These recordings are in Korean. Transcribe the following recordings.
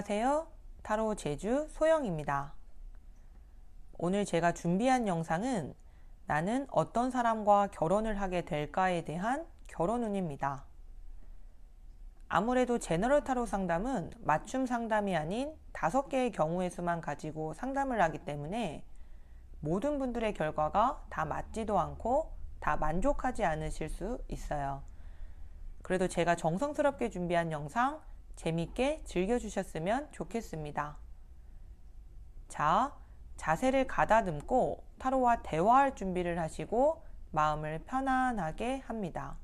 안녕하세요. 타로 제주 소영입니다. 오늘 제가 준비한 영상은 나는 어떤 사람과 결혼을 하게 될까에 대한 결혼운입니다. 아무래도 제너럴 타로 상담은 맞춤 상담이 아닌 5개의 경우의 수만 가지고 상담을 하기 때문에 모든 분들의 결과가 다 맞지도 않고 다 만족하지 않으실 수 있어요. 그래도 제가 정성스럽게 준비한 영상 재밌게 즐겨주셨으면 좋겠습니다. 자, 자세를 가다듬고 타로와 대화할 준비를 하시고 마음을 편안하게 합니다.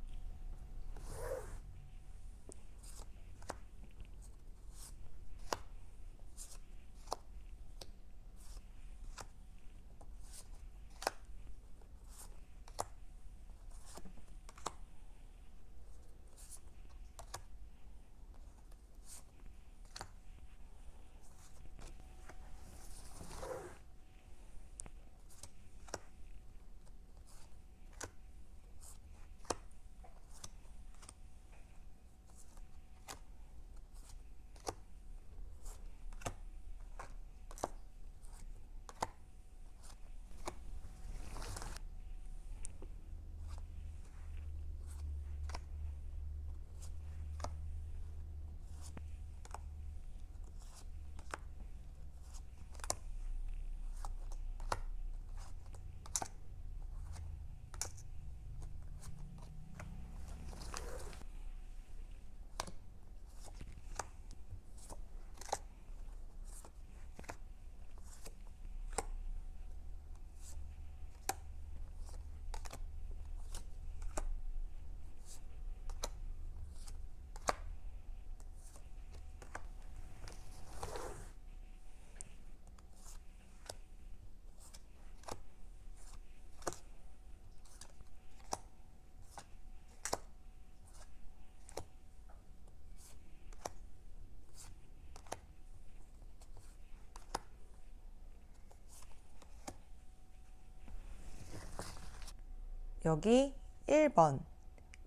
여기 1번,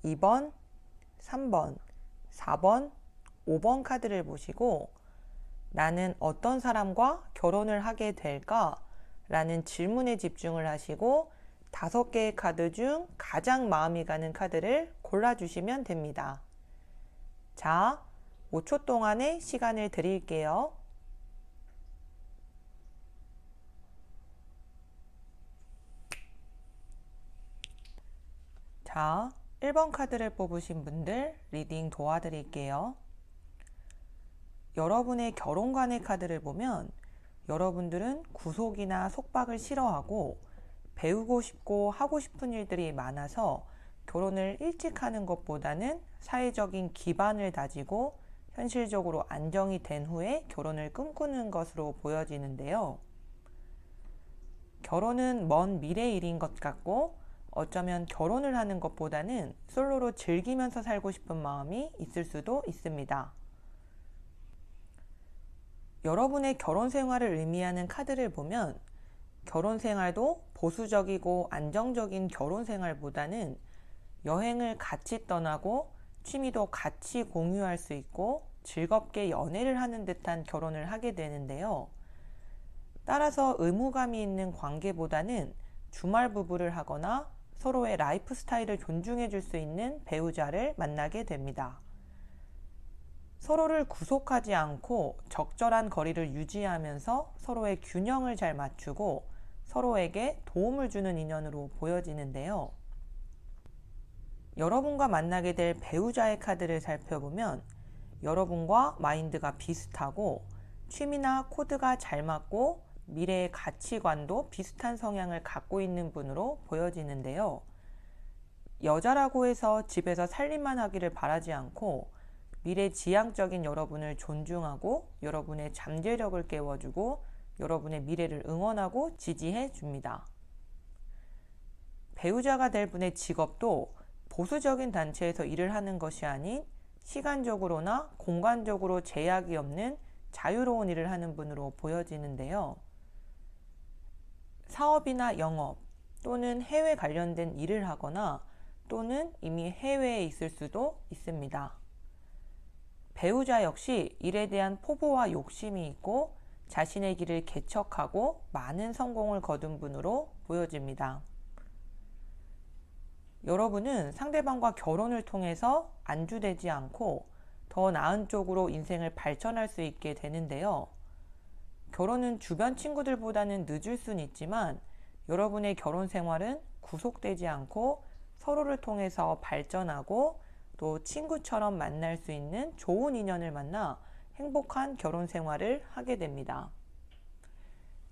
2번, 3번, 4번, 5번 카드를 보시고 나는 어떤 사람과 결혼을 하게 될까? 라는 질문에 집중을 하시고 5개의 카드 중 가장 마음이 가는 카드를 골라주시면 됩니다. 자, 5초 동안의 시간을 드릴게요. 자, 1번 카드를 뽑으신 분들 리딩 도와드릴게요. 여러분의 결혼관의 카드를 보면 여러분들은 구속이나 속박을 싫어하고 배우고 싶고 하고 싶은 일들이 많아서 결혼을 일찍 하는 것보다는 사회적인 기반을 다지고 현실적으로 안정이 된 후에 결혼을 꿈꾸는 것으로 보여지는데요. 결혼은 먼 미래 일인 것 같고 어쩌면 결혼을 하는 것보다는 솔로로 즐기면서 살고 싶은 마음이 있을 수도 있습니다. 여러분의 결혼 생활을 의미하는 카드를 보면 결혼 생활도 보수적이고 안정적인 결혼 생활보다는 여행을 같이 떠나고 취미도 같이 공유할 수 있고 즐겁게 연애를 하는 듯한 결혼을 하게 되는데요. 따라서 의무감이 있는 관계보다는 주말 부부를 하거나 서로의 라이프 스타일을 존중해 줄 수 있는 배우자를 만나게 됩니다. 서로를 구속하지 않고 적절한 거리를 유지하면서 서로의 균형을 잘 맞추고 서로에게 도움을 주는 인연으로 보여지는데요. 여러분과 만나게 될 배우자의 카드를 살펴보면 여러분과 마인드가 비슷하고 취미나 코드가 잘 맞고 미래의 가치관도 비슷한 성향을 갖고 있는 분으로 보여지는데요. 여자라고 해서 집에서 살림만 하기를 바라지 않고 미래지향적인 여러분을 존중하고 여러분의 잠재력을 깨워주고 여러분의 미래를 응원하고 지지해 줍니다. 배우자가 될 분의 직업도 보수적인 단체에서 일을 하는 것이 아닌 시간적으로나 공간적으로 제약이 없는 자유로운 일을 하는 분으로 보여지는데요. 사업이나 영업 또는 해외 관련된 일을 하거나 또는 이미 해외에 있을 수도 있습니다. 배우자 역시 일에 대한 포부와 욕심이 있고 자신의 길을 개척하고 많은 성공을 거둔 분으로 보여집니다. 여러분은 상대방과 결혼을 통해서 안주되지 않고 더 나은 쪽으로 인생을 발전할 수 있게 되는데요. 결혼은 주변 친구들보다는 늦을 수는 있지만 여러분의 결혼 생활은 구속되지 않고 서로를 통해서 발전하고 또 친구처럼 만날 수 있는 좋은 인연을 만나 행복한 결혼 생활을 하게 됩니다.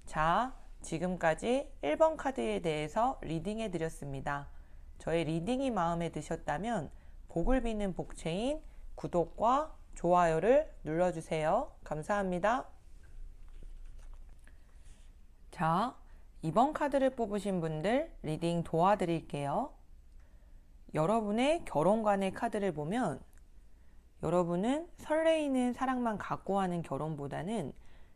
자, 지금까지 1번 카드에 대해서 리딩해 드렸습니다. 저의 리딩이 마음에 드셨다면 복을 비는 복체인 구독과 좋아요를 눌러주세요. 감사합니다. 자, 2번 카드를 뽑으신 분들 리딩 도와드릴게요. 여러분의 결혼관의 카드를 보면 여러분은 설레이는 사랑만 갖고 하는 결혼보다는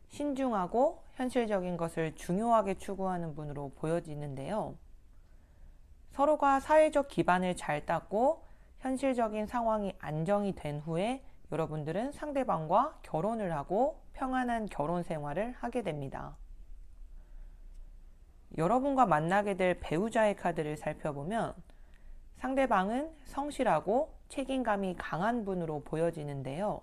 신중하고 현실적인 것을 중요하게 추구하는 분으로 보여지는데요. 서로가 사회적 기반을 잘 닦고 현실적인 상황이 안정이 된 후에 여러분들은 상대방과 결혼을 하고 평안한 결혼 생활을 하게 됩니다. 여러분과 만나게 될 배우자의 카드를 살펴보면 상대방은 성실하고 책임감이 강한 분으로 보여지는데요.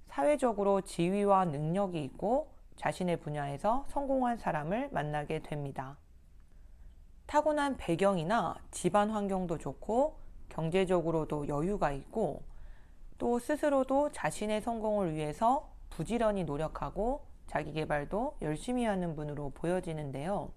사회적으로 지위와 능력이 있고 자신의 분야에서 성공한 사람을 만나게 됩니다. 타고난 배경이나 집안 환경도 좋고 경제적으로도 여유가 있고 또 스스로도 자신의 성공을 위해서 부지런히 노력하고 자기 개발도 열심히 하는 분으로 보여지는데요.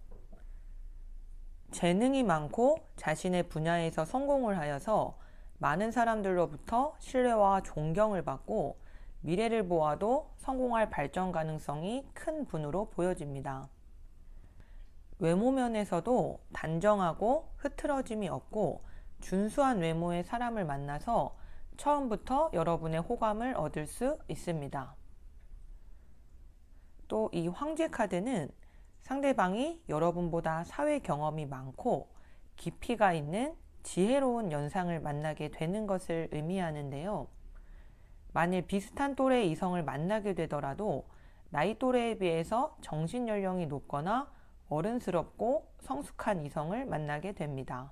재능이 많고 자신의 분야에서 성공을 하여서 많은 사람들로부터 신뢰와 존경을 받고 미래를 보아도 성공할 발전 가능성이 큰 분으로 보여집니다. 외모 면에서도 단정하고 흐트러짐이 없고 준수한 외모의 사람을 만나서 처음부터 여러분의 호감을 얻을 수 있습니다. 또 이 황제 카드는 상대방이 여러분보다 사회 경험이 많고 깊이가 있는 지혜로운 연상을 만나게 되는 것을 의미하는데요. 만일 비슷한 또래의 이성을 만나게 되더라도 나이 또래에 비해서 정신 연령이 높거나 어른스럽고 성숙한 이성을 만나게 됩니다.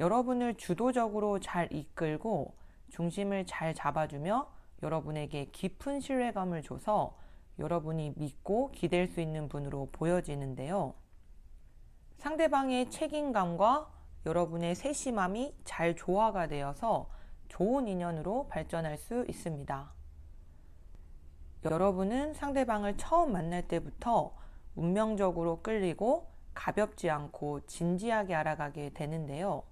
여러분을 주도적으로 잘 이끌고 중심을 잘 잡아주며 여러분에게 깊은 신뢰감을 줘서 여러분이 믿고 기댈 수 있는 분으로 보여지는데요. 상대방의 책임감과 여러분의 세심함이 잘 조화가 되어서 좋은 인연으로 발전할 수 있습니다. 여러분은 상대방을 처음 만날 때부터 운명적으로 끌리고 가볍지 않고 진지하게 알아가게 되는데요.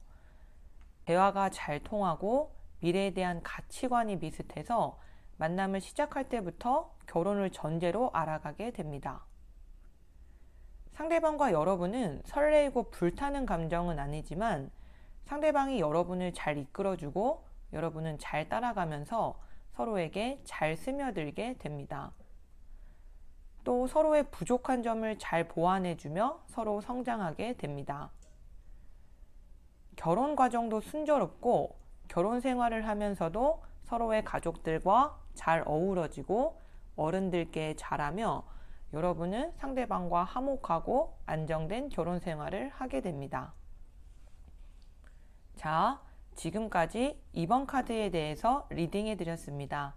대화가 잘 통하고 미래에 대한 가치관이 비슷해서 만남을 시작할 때부터 결혼을 전제로 알아가게 됩니다. 상대방과 여러분은 설레이고 불타는 감정은 아니지만 상대방이 여러분을 잘 이끌어주고 여러분은 잘 따라가면서 서로에게 잘 스며들게 됩니다. 또 서로의 부족한 점을 잘 보완해주며 서로 성장하게 됩니다. 결혼 과정도 순조롭고 결혼 생활을 하면서도 서로의 가족들과 잘 어우러지고 어른들께 잘하며 여러분은 상대방과 화목하고 안정된 결혼 생활을 하게 됩니다. 자, 지금까지 2번 카드에 대해서 리딩해 드렸습니다.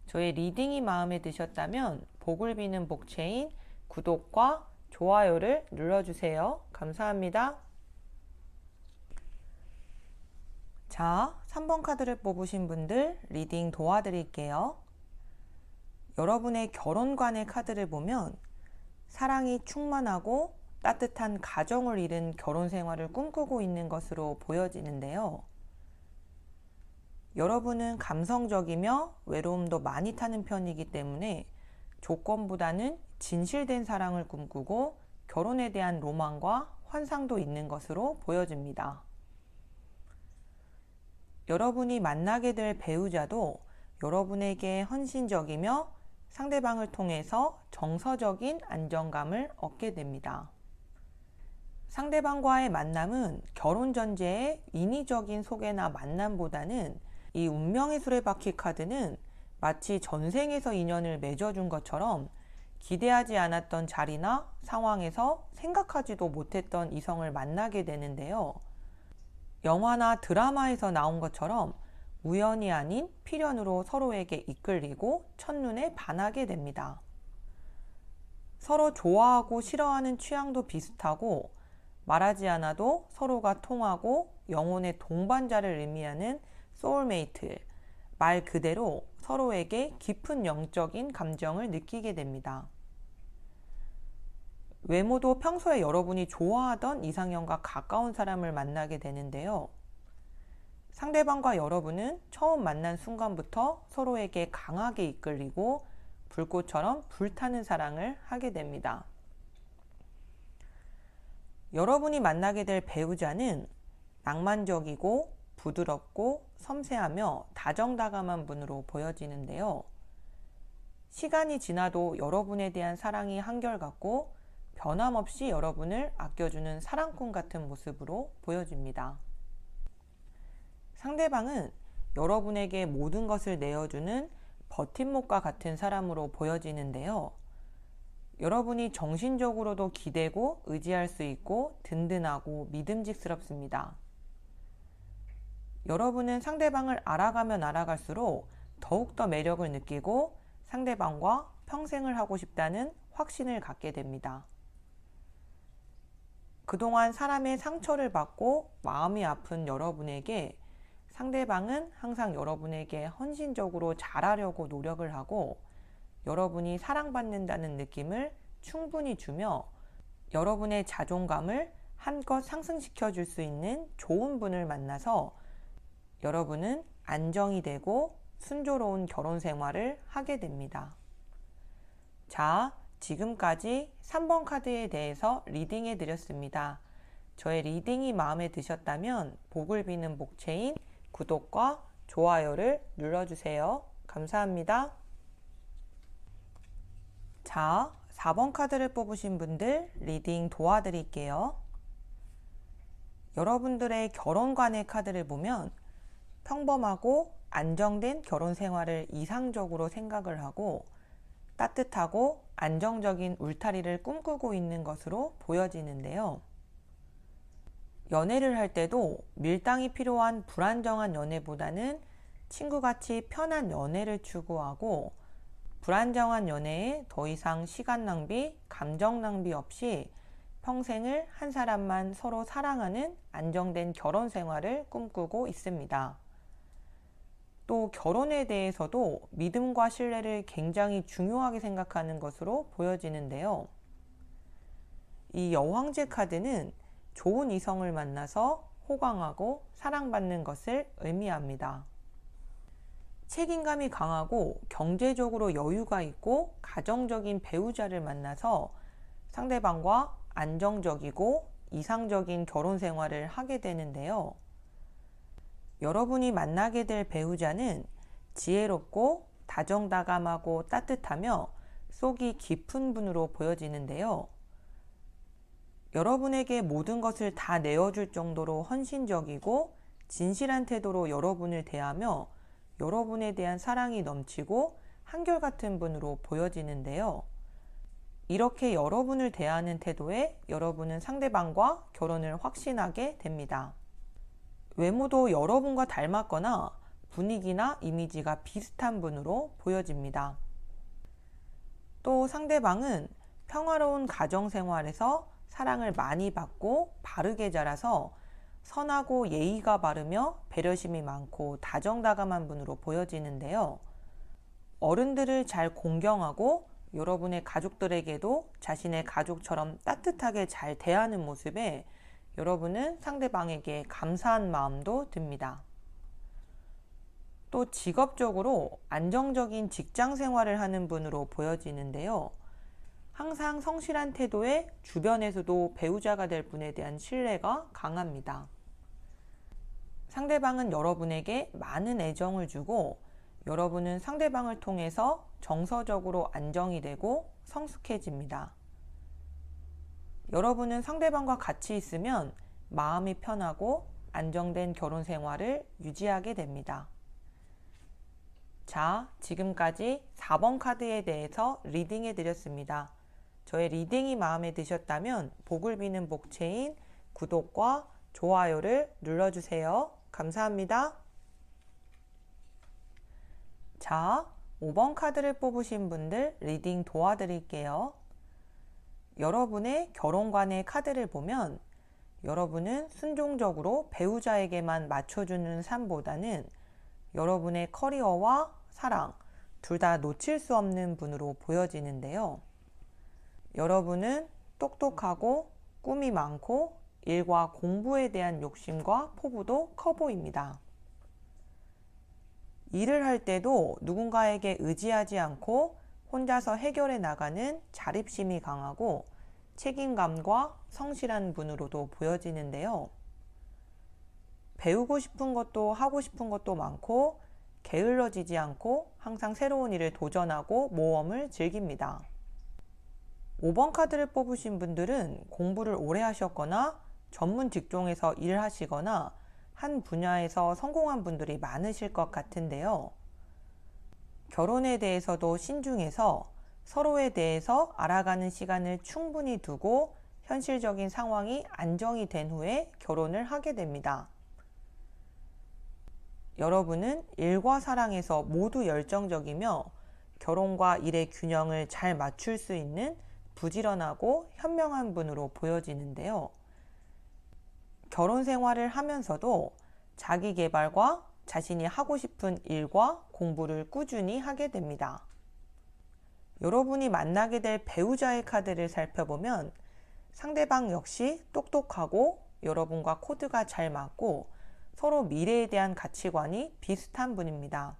저의 리딩이 마음에 드셨다면 복을 비는 복체인 구독과 좋아요를 눌러주세요. 감사합니다. 자, 3번 카드를 뽑으신 분들 리딩 도와드릴게요. 여러분의 결혼관의 카드를 보면 사랑이 충만하고 따뜻한 가정을 이룬 결혼 생활을 꿈꾸고 있는 것으로 보여지는데요. 여러분은 감성적이며 외로움도 많이 타는 편이기 때문에 조건보다는 진실된 사랑을 꿈꾸고 결혼에 대한 로망과 환상도 있는 것으로 보여집니다. 여러분이 만나게 될 배우자도 여러분에게 헌신적이며 상대방을 통해서 정서적인 안정감을 얻게 됩니다. 상대방과의 만남은 결혼 전제의 인위적인 소개나 만남보다는 이 운명의 수레바퀴 카드는 마치 전생에서 인연을 맺어준 것처럼 기대하지 않았던 자리나 상황에서 생각하지도 못했던 이성을 만나게 되는데요. 영화나 드라마에서 나온 것처럼 우연이 아닌 필연으로 서로에게 이끌리고 첫눈에 반하게 됩니다. 서로 좋아하고 싫어하는 취향도 비슷하고 말하지 않아도 서로가 통하고 영혼의 동반자를 의미하는 소울메이트, 말 그대로 서로에게 깊은 영적인 감정을 느끼게 됩니다. 외모도 평소에 여러분이 좋아하던 이상형과 가까운 사람을 만나게 되는데요. 상대방과 여러분은 처음 만난 순간부터 서로에게 강하게 이끌리고 불꽃처럼 불타는 사랑을 하게 됩니다. 여러분이 만나게 될 배우자는 낭만적이고 부드럽고 섬세하며 다정다감한 분으로 보여지는데요. 시간이 지나도 여러분에 대한 사랑이 한결같고 변함없이 여러분을 아껴주는 사랑꾼 같은 모습으로 보여집니다. 상대방은 여러분에게 모든 것을 내어주는 버팀목과 같은 사람으로 보여지는데요. 여러분이 정신적으로도 기대고 의지할 수 있고 든든하고 믿음직스럽습니다. 여러분은 상대방을 알아가면 알아갈수록 더욱더 매력을 느끼고 상대방과 평생을 하고 싶다는 확신을 갖게 됩니다. 그동안 사람의 상처를 받고 마음이 아픈 여러분에게 상대방은 항상 여러분에게 헌신적으로 잘하려고 노력을 하고 여러분이 사랑받는다는 느낌을 충분히 주며 여러분의 자존감을 한껏 상승시켜 줄 수 있는 좋은 분을 만나서 여러분은 안정이 되고 순조로운 결혼 생활을 하게 됩니다. 자, 지금까지 3번 카드에 대해서 리딩해 드렸습니다. 저의 리딩이 마음에 드셨다면 복을 비는 목체인 구독과 좋아요를 눌러주세요. 감사합니다. 자, 4번 카드를 뽑으신 분들 리딩 도와드릴게요. 여러분들의 결혼관의 카드를 보면 평범하고 안정된 결혼 생활을 이상적으로 생각을 하고 따뜻하고 안정적인 울타리를 꿈꾸고 있는 것으로 보여지는데요. 연애를 할 때도 밀당이 필요한 불안정한 연애보다는 친구같이 편한 연애를 추구하고 불안정한 연애에 더 이상 시간 낭비, 감정 낭비 없이 평생을 한 사람만 서로 사랑하는 안정된 결혼 생활을 꿈꾸고 있습니다. 또 결혼에 대해서도 믿음과 신뢰를 굉장히 중요하게 생각하는 것으로 보여지는데요. 이 여왕제 카드는 좋은 이성을 만나서 호강하고 사랑받는 것을 의미합니다. 책임감이 강하고 경제적으로 여유가 있고 가정적인 배우자를 만나서 상대방과 안정적이고 이상적인 결혼 생활을 하게 되는데요. 여러분이 만나게 될 배우자는 지혜롭고 다정다감하고 따뜻하며 속이 깊은 분으로 보여지는데요. 여러분에게 모든 것을 다 내어줄 정도로 헌신적이고 진실한 태도로 여러분을 대하며 여러분에 대한 사랑이 넘치고 한결같은 분으로 보여지는데요. 이렇게 여러분을 대하는 태도에 여러분은 상대방과 결혼을 확신하게 됩니다. 외모도 여러분과 닮았거나 분위기나 이미지가 비슷한 분으로 보여집니다. 또 상대방은 평화로운 가정생활에서 사랑을 많이 받고 바르게 자라서 선하고 예의가 바르며 배려심이 많고 다정다감한 분으로 보여지는데요. 어른들을 잘 공경하고 여러분의 가족들에게도 자신의 가족처럼 따뜻하게 잘 대하는 모습에 여러분은 상대방에게 감사한 마음도 듭니다. 또 직업적으로 안정적인 직장 생활을 하는 분으로 보여지는데요. 항상 성실한 태도에 주변에서도 배우자가 될 분에 대한 신뢰가 강합니다. 상대방은 여러분에게 많은 애정을 주고 여러분은 상대방을 통해서 정서적으로 안정이 되고 성숙해집니다. 여러분은 상대방과 같이 있으면 마음이 편하고 안정된 결혼 생활을 유지하게 됩니다. 자, 지금까지 4번 카드에 대해서 리딩해 드렸습니다. 저의 리딩이 마음에 드셨다면 복을 비는 복체인 구독과 좋아요를 눌러주세요. 감사합니다. 자, 5번 카드를 뽑으신 분들 리딩 도와드릴게요. 여러분의 결혼관의 카드를 보면 여러분은 순종적으로 배우자에게만 맞춰주는 삶보다는 여러분의 커리어와 사랑 둘 다 놓칠 수 없는 분으로 보여지는데요. 여러분은 똑똑하고 꿈이 많고 일과 공부에 대한 욕심과 포부도 커 보입니다. 일을 할 때도 누군가에게 의지하지 않고 혼자서 해결해 나가는 자립심이 강하고 책임감과 성실한 분으로도 보여지는데요. 배우고 싶은 것도 하고 싶은 것도 많고 게을러지지 않고 항상 새로운 일을 도전하고 모험을 즐깁니다. 5번 카드를 뽑으신 분들은 공부를 오래 하셨거나 전문 직종에서 일하시거나 한 분야에서 성공한 분들이 많으실 것 같은데요. 결혼에 대해서도 신중해서 서로에 대해서 알아가는 시간을 충분히 두고 현실적인 상황이 안정이 된 후에 결혼을 하게 됩니다. 여러분은 일과 사랑에서 모두 열정적이며 결혼과 일의 균형을 잘 맞출 수 있는 부지런하고 현명한 분으로 보여지는데요. 결혼 생활을 하면서도 자기 개발과 자신이 하고 싶은 일과 공부를 꾸준히 하게 됩니다. 여러분이 만나게 될 배우자의 카드를 살펴보면 상대방 역시 똑똑하고 여러분과 코드가 잘 맞고 서로 미래에 대한 가치관이 비슷한 분입니다.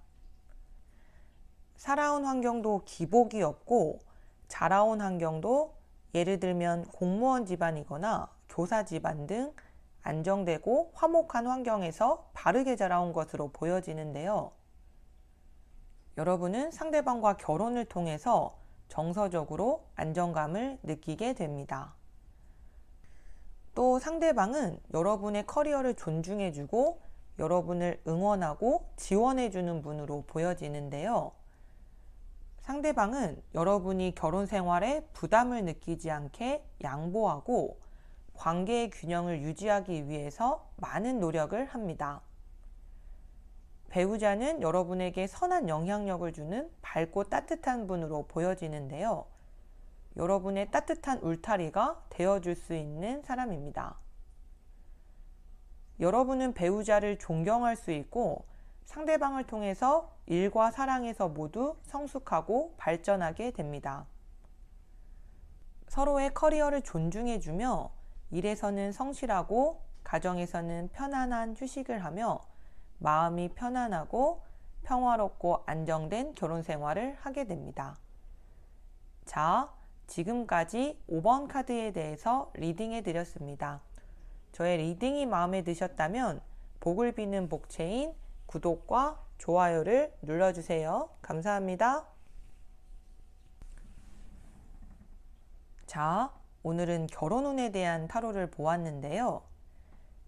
살아온 환경도 기복이 없고 자라온 환경도 예를 들면 공무원 집안이거나 교사 집안 등 안정되고 화목한 환경에서 바르게 자라온 것으로 보여지는데요. 여러분은 상대방과 결혼을 통해서 정서적으로 안정감을 느끼게 됩니다. 또 상대방은 여러분의 커리어를 존중해주고 여러분을 응원하고 지원해주는 분으로 보여지는데요. 상대방은 여러분이 결혼 생활에 부담을 느끼지 않게 양보하고 관계의 균형을 유지하기 위해서 많은 노력을 합니다. 배우자는 여러분에게 선한 영향력을 주는 밝고 따뜻한 분으로 보여지는데요. 여러분의 따뜻한 울타리가 되어줄 수 있는 사람입니다. 여러분은 배우자를 존경할 수 있고 상대방을 통해서 일과 사랑에서 모두 성숙하고 발전하게 됩니다. 서로의 커리어를 존중해주며 일에서는 성실하고 가정에서는 편안한 휴식을 하며 마음이 편안하고 평화롭고 안정된 결혼 생활을 하게 됩니다. 자, 지금까지 5번 카드에 대해서 리딩해 드렸습니다. 저의 리딩이 마음에 드셨다면 복을 비는 복체인 구독과 좋아요를 눌러주세요. 감사합니다. 자, 오늘은 결혼운에 대한 타로를 보았는데요.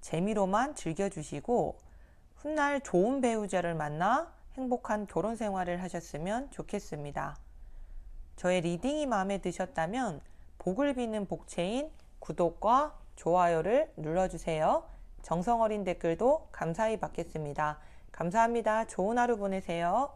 재미로만 즐겨주시고 훗날 좋은 배우자를 만나 행복한 결혼 생활을 하셨으면 좋겠습니다. 저의 리딩이 마음에 드셨다면 복을 비는 복체인 구독과 좋아요를 눌러주세요. 정성 어린 댓글도 감사히 받겠습니다. 감사합니다. 좋은 하루 보내세요.